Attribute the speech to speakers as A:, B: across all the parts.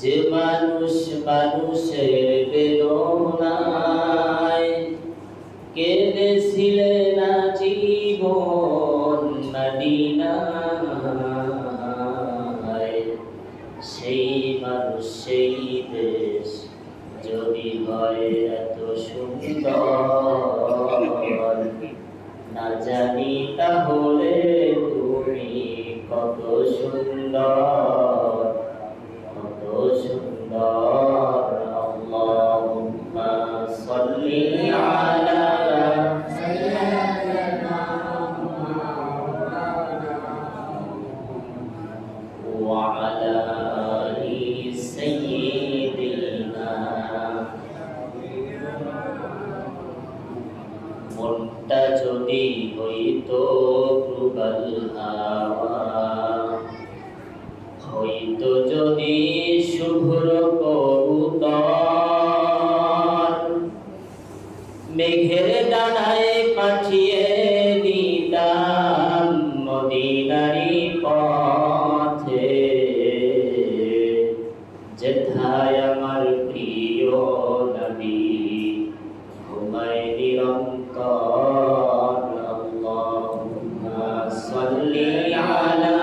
A: যে মানুষ মানুষের বেদনায় কেঁদেছিলেন জীবন মদিনায়, সেই মানুষ সেই দেশ যদি হয় এত সুন্দর, না জানি তাহলে তুমি কত সুন্দর, কত সুন্দর। আল্লাহুম্মা সাল্লি আলা সাইয়্যিদিনা ওয়া আলা আলি সাইয়্যিদিনা। মনটা যদি হইতো প্রবল হাওয়া, হইতো যদি শুভ্র কবুতর, মেঘের ডানায় পাঠিয়ে দিতাম মদিনারি পথে, যেথায় আমার প্রিয় নবী ঘুমায় নিরন্তর। আল্লাহুম্মা সাল্লি আলা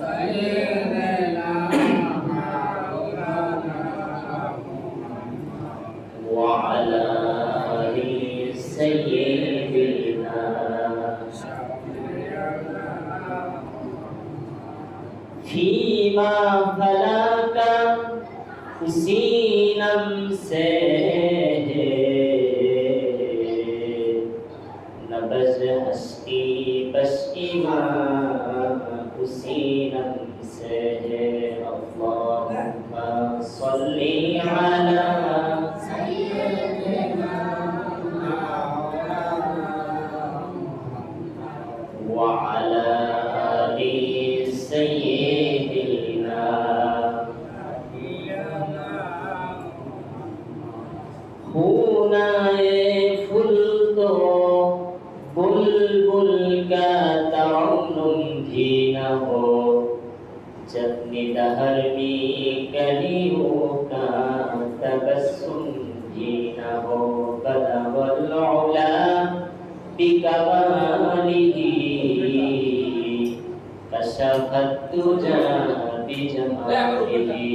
A: সাইয়্যিদিনা ওয়া আলা আলি সাইয়্যিদিনা। ফীমা ফালাকা উসি নাম সে नबज़ हस्ती बस ईमान उसी नम से है। अल्लाहुम्मा सल्ली अला सय्यिदिना व अला आलि सय्यिदिना। खूनाए फूल तो बुलबुल का तरान्नुम भी न हो, जब निदहर में कलियों का तबस्सुम भी न हो। बलवल उला बिकमालिही कशफत तुजा बिजमालिही,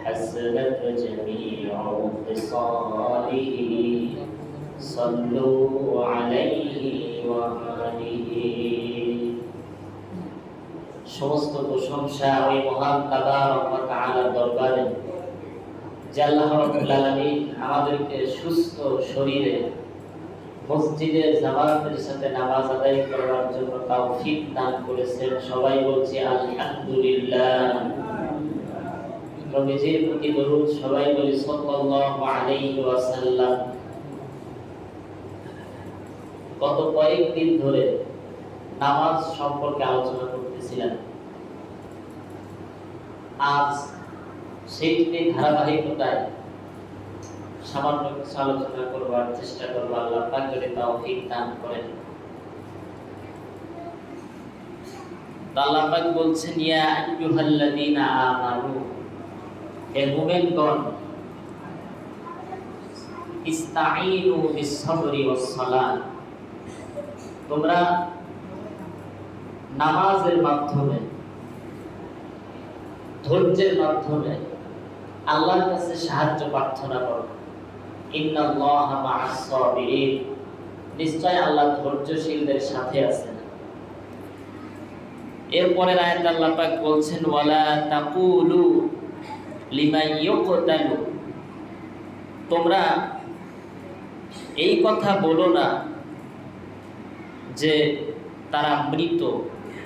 A: हसनत जमीउ खिसालिही सल्लु आलाइहि ওয়া আলিহি। সমস্ত প্রশংসা ওই মহান তাবারক ওয়া তাআলার দরবারে, যে আল্লাহ রাব্বুল আলামিন আমাদেরকে সুস্থ শরীরে মসজিদে জামাতের সাথে নামাজ আদায় করার জন্য তৌফিক দান করেছেন। সবাই বলছি আলহামদুলিল্লাহ। নবীজির প্রতি দরুদ সবাই বলি সাল্লাল্লাহু আলাইহি ওয়াসাল্লাম। গত কয়েকদিন ধরে নামাজ সম্পর্কে আলোচনা করতেছিলাম। আজ সেইটি ধারাবাহিকতায় সামান্য কিছু আলোচনা করবার চেষ্টা করব। আল্লাহ পাক যদি তৌফিক দান করেন। আল্লাহ পাক বলছেন, ইয়া আইয়ুহাল্লাযীনা আমানু, হে মুমিনগণ, ইস্তাঈনু বিস-সাবরি ওয়াস-সালাত, তোমরা নামাজের মাধ্যমে ধৈর্যের মাধ্যমে আল্লাহর কাছে সাহায্য প্রার্থনা করো। ইন্নাল্লাহা মা'আস-সাবিরিন, নিশ্চয় আল্লাহ ধৈর্যশীলদের সাথে আছেন। এরপরে আয়াতে আল্লাহ পাক বলছেন, ওয়ালা তাকুলু লিমান ইউকতালু, তোমরা এই কথা বলো না যে তারা মৃত,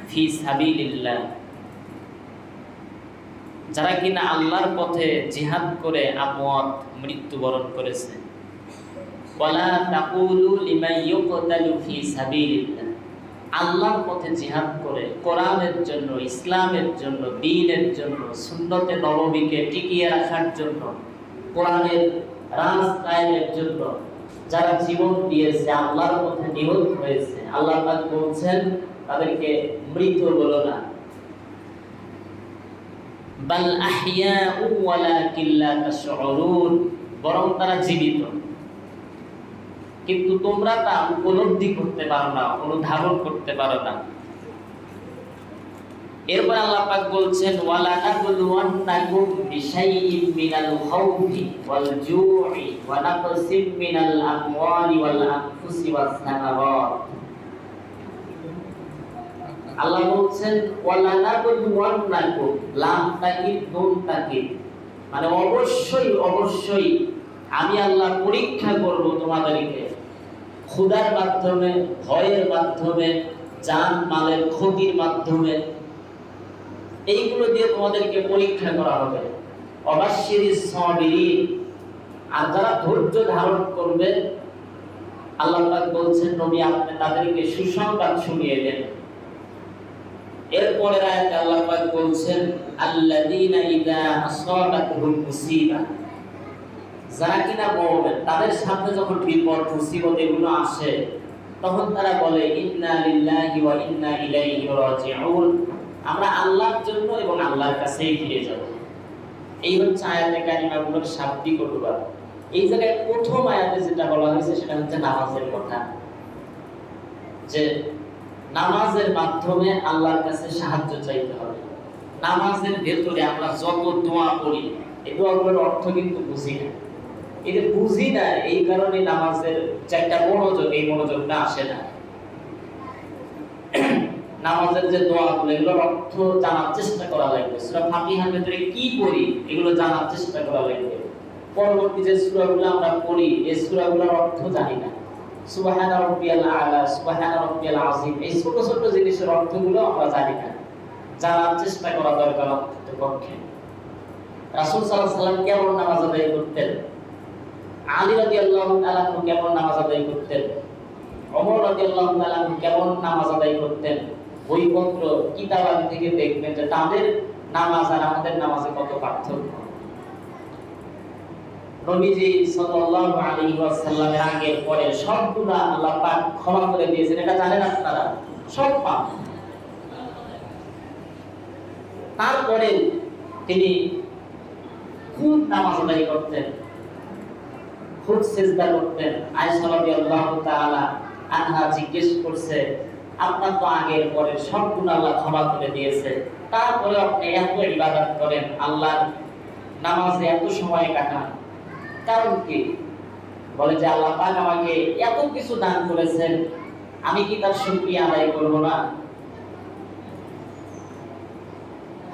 A: ফি সাবিলিল্লাহ, যারা কিনা আল্লাহর পথে জিহাদ করে আমওয়াত মৃত্যুবরণ করেছে। ওয়ালা তাকুলু লিমান ইউকতালু ফি সাবিলিল্লাহ, আল্লাহর পথে জিহাদ করে কোরআনের জন্য, ইসলামের জন্য, দ্বীনের জন্য, সুন্নতে নববীকে টিকিয়ে রাখার জন্য, কোরআনের রাজ কায়েমের জন্য যারা জীবন দিয়েছে, আল্লাহর পথে নিহত হয়েছে, আল্লাহ পাক বলছেন তাদেরকে মৃত বলো না। বাল আহইয়াউ ওয়ালাকিন লা তাশউরুন, বরং তারা জীবিত কিন্তু তোমরা তা উপলব্ধি করতে পারো না, অনুধাবন করতে পারো না। এরপর আল্লাহ পাক বলছেন ওয়ালা নাবলুওয়ান্নাকুম বিশাইইম মিনাল খাউফি ওয়াল জু'i ওয়া নাকসিম মিনাল আমওয়ালি ওয়াল আনফুসি ওয়াস সামারাত। আল্লাহ বলছেন ওয়ালা নাবলুওয়ান্নাকুম, লাম তাকিদ নুন তাকিদ, মানে অবশ্যই অবশ্যই আমি আল্লাহ পরীক্ষা করব তোমাদেরকে, ক্ষুধার মাধ্যমে, ভয়ের মাধ্যমে, জান মালের ক্ষতির মাধ্যমে, এইগুলো দিয়ে তোমাদেরকে পরীক্ষা করা হবে। অবাশশিরিস সাবিরিন, আর যারা ধৈর্য ধারণ করবে আল্লাহ পাক বলছেন নবী আপনি তাদেরকে সুসংবাদ শুনিয়ে দেন। এরপরের আয়াতে আল্লাহ পাক বলছেন আল্লাযীনা ইযা আসাবাতহুম মুসিবা, যারা কিনা মুমিন তাদের সামনে যখন বিপদ মুসিবত এগুলো আসে তখন তারা বলে ইন্না লিল্লাহি ওয়া ইন্না ইলাইহি রাজিউন, আমরা আল্লাহর জন্য এবং আল্লাহর কাছেই ফিরে যাব। এই হচ্ছে আয়াতে কারিমাগুলোর শাব্দিক অনুবাদ। এই জায়গায় প্রথম আয়াতে যেটা বলা হয়েছে সেটা হচ্ছে নামাজের কথা, যে নামাজের মাধ্যমে আল্লাহর কাছে সাহায্য চাইতে হবে। নামাজের ভেতরে আমরা যত দোয়া করি এই দোয়াগুলোর অর্থ কিন্তু বুঝি না, এটা বুঝি না, এই কারণে নামাজের যে একটা মনোযোগ, এই মনোযোগটা আসে না। নামাজের যে দোয়াগুলো এগুলোর অর্থ জানার চেষ্টা করা লাগবে। সূরা ফাতিহার ভিতরে কি পড়ি এগুলো জানার চেষ্টা করা লাগবে। পরবর্তী যে সূরাগুলো আমরা পড়ি এই সূরাগুলোর অর্থ জানি না। সুবহানা রাব্বিয়াল আলা, সুবহানা রাব্বিয়াল আযীম, এই ছোট ছোট জিনিসের অর্থগুলো আমরা জানি না, জানার চেষ্টা করা দরকার অন্ততপক্ষে। রাসূল সাল্লাল্লাহু আলাইহি ওয়াসাল্লাম কেমন নামাজ আদায় করতেন, আলী রাদিয়াল্লাহু তাআলা কেমন নামাজ আদায় করতেন, ওমর রাদিয়াল্লাহু তাআলা কেমন নামাজ আদায় করতেন, বইপত্র কিতাবাদি থেকে দেখবেন যে তাদের নামাজ আর আমাদের নামাজে কত পার্থক্য। নবীজি সাল্লাল্লাহু আলাইহি ওয়াসাল্লামের আগে পরে সবগুলো আল্লাহ পাক ক্ষমা করে দিয়েছেন, এটা জানেন আপনারা, সব পাপ। তারপরে তিনি খুব নামাজ আদায় করতেন, খুব সিজদা করতেন। আয়েশা রাদিয়াল্লাহু তাআলা আনহা জিজ্ঞেস করছে আপনার তো আগের পরে সব গুনাহ আল্লাহ ক্ষমা করে দিয়েছে, তারপরে আপনি এত ইবাদত করেন, আল্লাহর নামাজে এত সময় কাটান, কারণ কি? বলে যে আল্লাহ পাক আমাকে এত কিছু দান করেছেন, আমি কি তার শুকরিয়া আদায় করব না?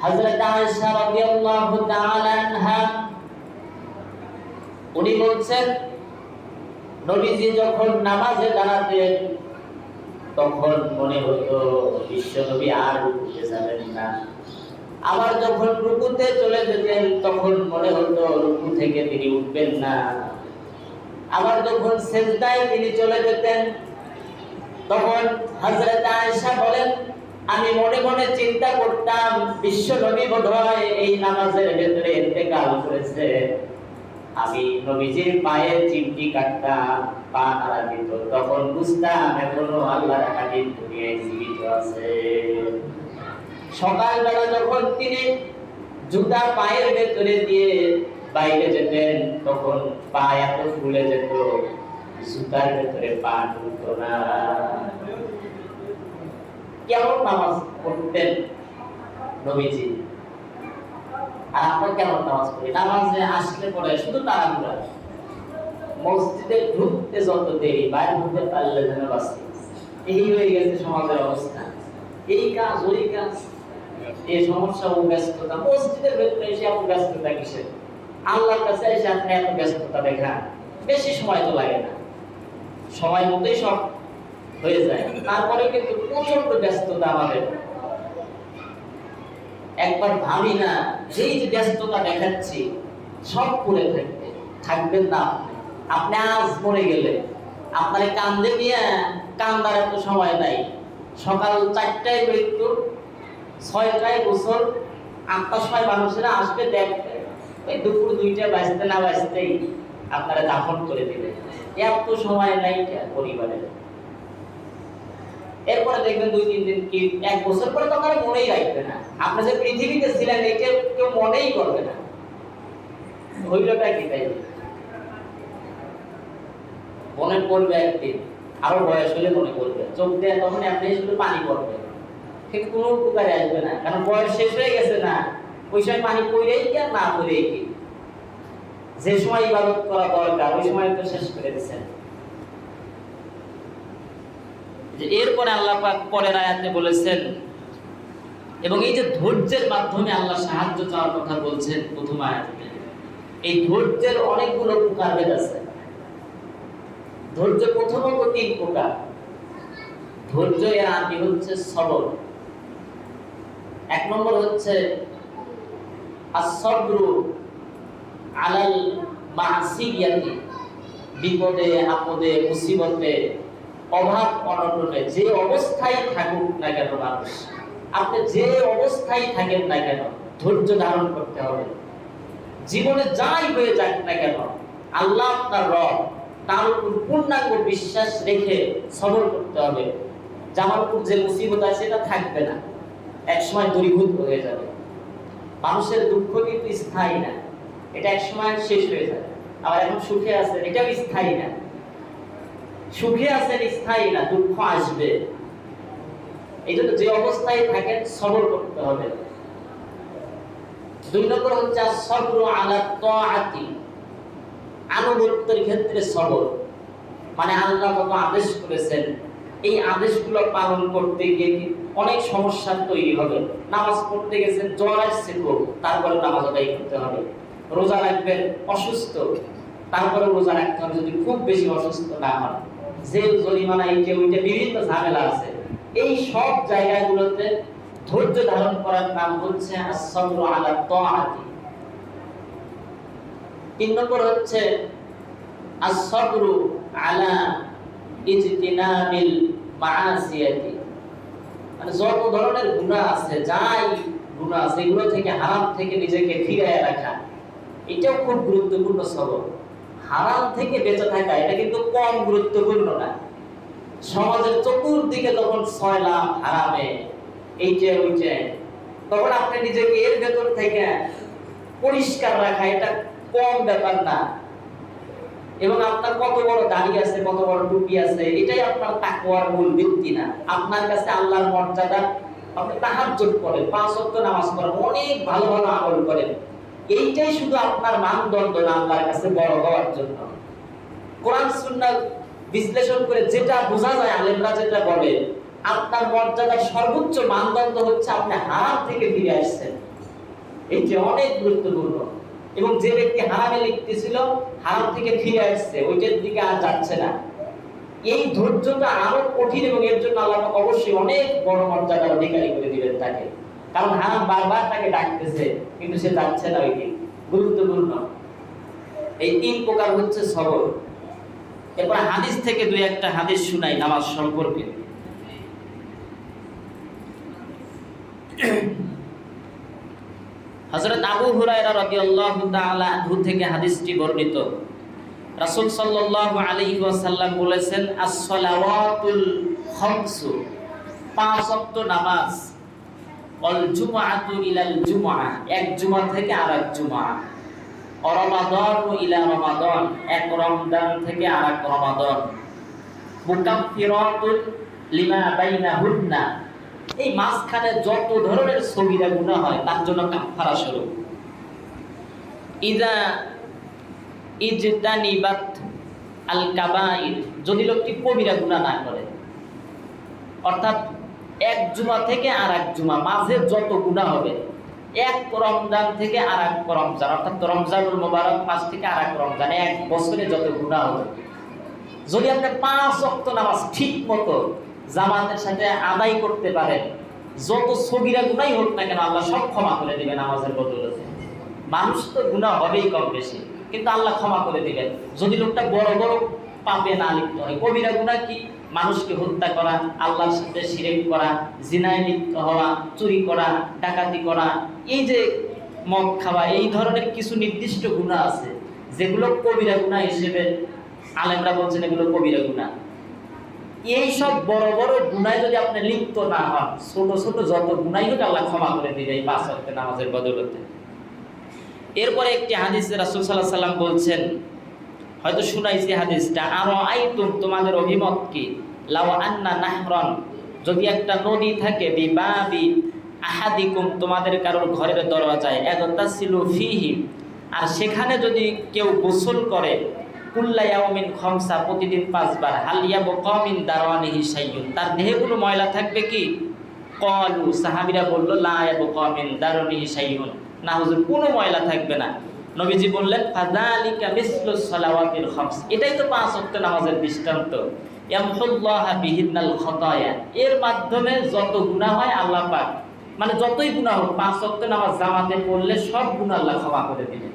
A: হযরত আয়েশা রাদিয়াল্লাহু তাআলা আনহা উনি বলছেন নবীজি যখন নামাজে দাঁড়াতেন তখন মনে হতো বিশ্ব নবী আর রুকুতে যাবেন না, আবার যখন রুকুতে চলে যেতেন তখন মনে হতো রুকু থেকে তিনি উঠবেন না, আবার যখন সিজদায় তিনি চলে যেতেন তখন হযরত আয়েশা বলেন আমি মনে মনে চিন্তা করতাম বিশ্ব নবী বোধহয় এই নামাজের ভেতরে ইন্তেকাল করেছে। আমি নবীজির পায়ের চিমটি কাটতাম, পা নাড়া দিত, তখন বুঝতাম এখনো আল্লাহর হাবিব দুনিয়ায় জীবিত আছে। সকালবেলা যখন তিনি জুতা পায়ের ভেতরে দিয়ে বাইরে যেতেন তখন পা এত ফুলে যেত জুতার ভেতরে পা ঢুকতো না। কেমন নামাজ পড়তেন নবীজি, আর আমরা কেমন নামাজ পড়ি? নামাজে আসলে পরে শুধু তাড়াহুড়া, মসজিদে ঢুকতে যত দেরি, বাইরে ঢুকতে পারলে যেন বাঁচি, এই হয়ে গেছে সমাজের অবস্থা। এই কাজ ওই কাজ, এই সমস্যা ও ব্যস্ততা। মসজিদের ভেতরে এসে এত ব্যস্ততা কিসের? আল্লাহর কাছে এসে আপনি এত ব্যস্ততা দেখান, বেশি সময় তো লাগে না, সময় মতোই সব হয়ে যায়। তারপরে কিন্তু প্রচন্ড ব্যস্ততা আমাদের। একবার ভাবি না যেই যে ব্যস্ততা দেখাচ্ছি সব করে থাকবেন না আপনি আজ মরে গেলে আপনার কান্দে নিয়ে কান্দার এত সময় নাই। সকাল 4টায় মৃত্যু, 6টায় গোসল, 8টার সময় মানুষেরা আসবে দেখতে, ওই দুপুর 2টা বাজতে না বাজতেই আপনারা দাফন করে দিবে। এত সময় নাই পরিবারের। এরপরে দেখবেন 2-3 দিন কি 1 বছর পরে তো আর মনেই রাখবে না। আপনি যে পৃথিবীতে ছিলেন এটা কেউ মনেই করবে না। হইলটা কি তাই? মনে পড়বে একদিন, আরো বয়স হলে মনে পড়বে, চোখ দিয়ে তখন আপনি শুধু পানি পড়বে, কিন্তু কোনো উপকারে আসবে না, কারণ বয়স শেষ হয়ে গেছে না। ওই সময় পানি পড়েই কি আর না পড়েই কি, যে সময় ইবাদত করা দরকার ওই সময় তো শেষ করে দিচ্ছেন। যে এরপরে আল্লাহ পাক পরের আয়াতে বলেছেন, এবং এই যে ধৈর্যের মাধ্যমে আল্লাহ সাহায্য চাওয়ার কথা বলছেন প্রথম আয়াতে, এই ধৈর্যের অনেকগুলো প্রকারভেদ আছে। ধৈর্য প্রথমত 3 প্রকার। ধৈর্য এর আদি হচ্ছে সবর। 1 নম্বর হচ্ছে as-sabru আলাল মাসিয়াতি, বিপদে আপদে মুসিবতে অভাব অনটনে যে অবস্থায় থাকুক না কেন মানুষ, আপনি যে অবস্থায় থাকেন না কেন ধৈর্য ধারণ করতে হবে। জীবনে যাই হয়ে যাক না কেন আল্লাহ আপনার রব, তার উপর পূর্ণাঙ্গ বিশ্বাস রেখে সবর করতে হবে। জামার উপর যে মুসিবত আছে এটা থাকবে না, একসময় দূরীভূত হয়ে যাবে। মানুষের দুঃখ কিন্তু স্থায়ী না, এটা একসময় শেষ হয়ে যাবে। আবার এখন সুখে আছে, এটাও স্থায়ী না। সুখে আছেন স্থায়ী না, দুঃখ আসবে। এই জন্য যে অবস্থায় থাকেন সবর করতে হবে। 2 নম্বর হচ্ছে সবর আলা তাআতি, আনুগত্যের ক্ষেত্রে সবর, মানে আল্লাহ কত আদেশ করেছেন এই আদেশগুলো পালন করতে গিয়ে অনেক সমস্যা তৈরি হবে। নামাজ পড়তে গেছেন, জ্বর আসছে খুব, তারপরে নামাজ আদায় করতে হবে। রোজা রাখবেন, অসুস্থ, তারপরে রোজা রাখতে হবে যদি খুব বেশি অসুস্থ না হয়। জেল জরিমানা এইটা ওইটা বিভিন্ন ঝামেলা আছে। এই সব জায়গাগুলোতে ধৈর্য ধারণ করার নাম হচ্ছে as-sabru আলা তাআতি। 3 নম্বর হচ্ছে as-sabru আলা ইজতিনাবিল মাআসিয়াতি, মানে যত ধরনের গুনাহ আছে, যাই গুনাহ আছে এগুলো থেকে, হারাম থেকে নিজেকে ফিরিয়ে রাখা, এটাও খুব গুরুত্বপূর্ণ সবর। হারাম থেকে বেঁচে থাকা এটা কিন্তু কম গুরুত্বপূর্ণ না। সমাজের চতুর্দিকে যখন ছয়লাম হারামে এইটা ওইটা, তখন আপনি নিজেকে এর ভেতর থেকে পরিষ্কার রাখা এটা কম ব্যাপার না। এবং আপনার কত বড় দাড়ি আছে, কত বড় টুপি আছে, এটাই আপনার তাকওয়ার মূল ভিত্তি না। আপনার কাছে আল্লাহর মর্যাদা, আপনি তাহাজ্জুদ করেন, 5 ওয়াক্ত নামাজ পড়েন, অনেক ভালো ভালো আমল করেন, এইটাই শুধু আপনার মানদণ্ড না আল্লাহর কাছে বড় হওয়ার জন্য। কোরআন সুন্নাহ বিশ্লেষণ করে যেটা বোঝা যায়, আলেমরা যেটা বলে, আপনার মর্যাদার সর্বোচ্চ মানদণ্ড হচ্ছে আপনি হারাম থেকে ফিরে আসছেন। এইটা অনেক গুরুত্বপূর্ণ। এবং যে ব্যক্তি হারামে লিপ্তেছিল, হারাম থেকে ফিরে আসছে, ওইটার দিকে আর যাচ্ছে না, এই ধৈর্যটা আরো কঠিন, এবং এর জন্য আল্লাহ অবশ্যই অনেক বড় মর্যাদার অধিকারী করে দিবেন তাকে। কারণ হারাম বারবার তাকে ডাকতেছে, কিন্তু সে যাচ্ছে না। ওইটি গুরুত্বপূর্ণ। এই 3 প্রকার হচ্ছে সবর। এরপর হাদিস থেকে 2-1টা হাদিস শুনাই নামাজ সম্পর্কে। হযরত আবু হুরায়রা রাদিয়াল্লাহু তাআলা আনহু থেকে হাদিসটি বর্ণিত। রাসূল সাল্লাল্লাহু আলাইহি ওয়াসাল্লাম বলেছেন, আস-সালাওয়াতুল খামসু, 5 ওয়াক্ত নামাজ, অল জুমআতু ইলাল জুমআ, এক জুমা থেকে আরেক জুমা, ও রমাদানু ইলা রমাদান, এক রমজান থেকে আরেক রমাদান, মুকাফফিরাতুন লিমা বাইনাহুন্না, এই মাঝখানে যত ধরনের সগীরা গুনাহ হয় তার জন্য কাফারা স্বরূপ। ইযা ইজতানিবাত আল কাবাইর, যদি লোকটি কবিরা গুনাহ না করে, অর্থাৎ এক জুমা থেকে আরেক জুমা মাঝে যত গুনাহ হবে, এক রমজান থেকে আরেক রমজান, অর্থাৎ রমজানুল মুবারক মাস থেকে আরেক রমজান, এক বছরে যত গুনাহ হবে, যদি আপনি 5 ওয়াক্ত নামাজ ঠিক মতো জামাতের সাথে আদায় করতে পারেন, যত সগীরা গুনাহই হোক না কেন আল্লাহ সব ক্ষমা করে দিবেন নামাজের বদৌলতে। মানুষ তো গুনাহ হবেই কম বেশি, কিন্তু আল্লাহ ক্ষমা করে দিবেন যদি লোকটা বড় বড় পাপে না লিপ্ত হয়। কবিরা গুনাহ কি? মানুষকে হত্যা করা, আল্লাহর সাথে শিরক করা, জিনায় লিপ্ত হওয়া, চুরি করা, ডাকাতি করা, এই যে মদ খাওয়া, এই ধরনের কিছু নির্দিষ্ট গুনাহ আছে যেগুলো কবিরা গুনাহ হিসেবে আলেমরা বলছেন এগুলো কবিরা গুনাহ। এই সব বড় বড় গুনায় যদি আপনি লিপ্ত না হন, ছোট ছোট যত গুনাই হোক আল্লাহ ক্ষমা করে দিবে এই 5 ওয়াক্ত নামাজের বদৌলতে। এরপরে একটি হাদিসে রাসূল সাল্লাল্লাহু আলাইহি ওয়াসাল্লাম বলছেন, হয়তো শুনাইছি হাদিসটা, আরো আইতুম, তোমাদের অভিমত কি, লাউ আন্না নাহরান, যদি একটা নদী থাকে, বিবাবি আহাদিকুম, তোমাদের কারোর ঘরের দরজায়, ইয়াগতাসিলু ফিহি, আর সেখানে যদি কেউ গোসল করে, কুল্লা ইয়াউমিন খামসা, প্রতিদিন 5 বার, হাল ইয়াবকা মিন দারওয়ানিহি শাইউন, তার দেহে কোনো ময়লা থাকবে কি? ক্বালু, সাহাবীরা বলল, লা ইয়াবকা মিন দারওয়ানিহি শাইউন, না হুজুর কোনো ময়লা থাকবে না। নবীজি বললেন, ফাযালিকা মিসলুস সালাওয়াতিল খামস, এটাই তো 5 ওয়াক্ত নামাজের দৃষ্টান্ত। ইয়ামহুল্লাহু বিহিন্নাল খাতায়া, এর মাধ্যমে যত গুনাহ হয় আল্লাহ পাক, মানে যতই গুনাহ হোক 5 ওয়াক্ত নামাজ জামাতে পড়লে সব গুনাহ আল্লাহ ক্ষমা করে দিবেন।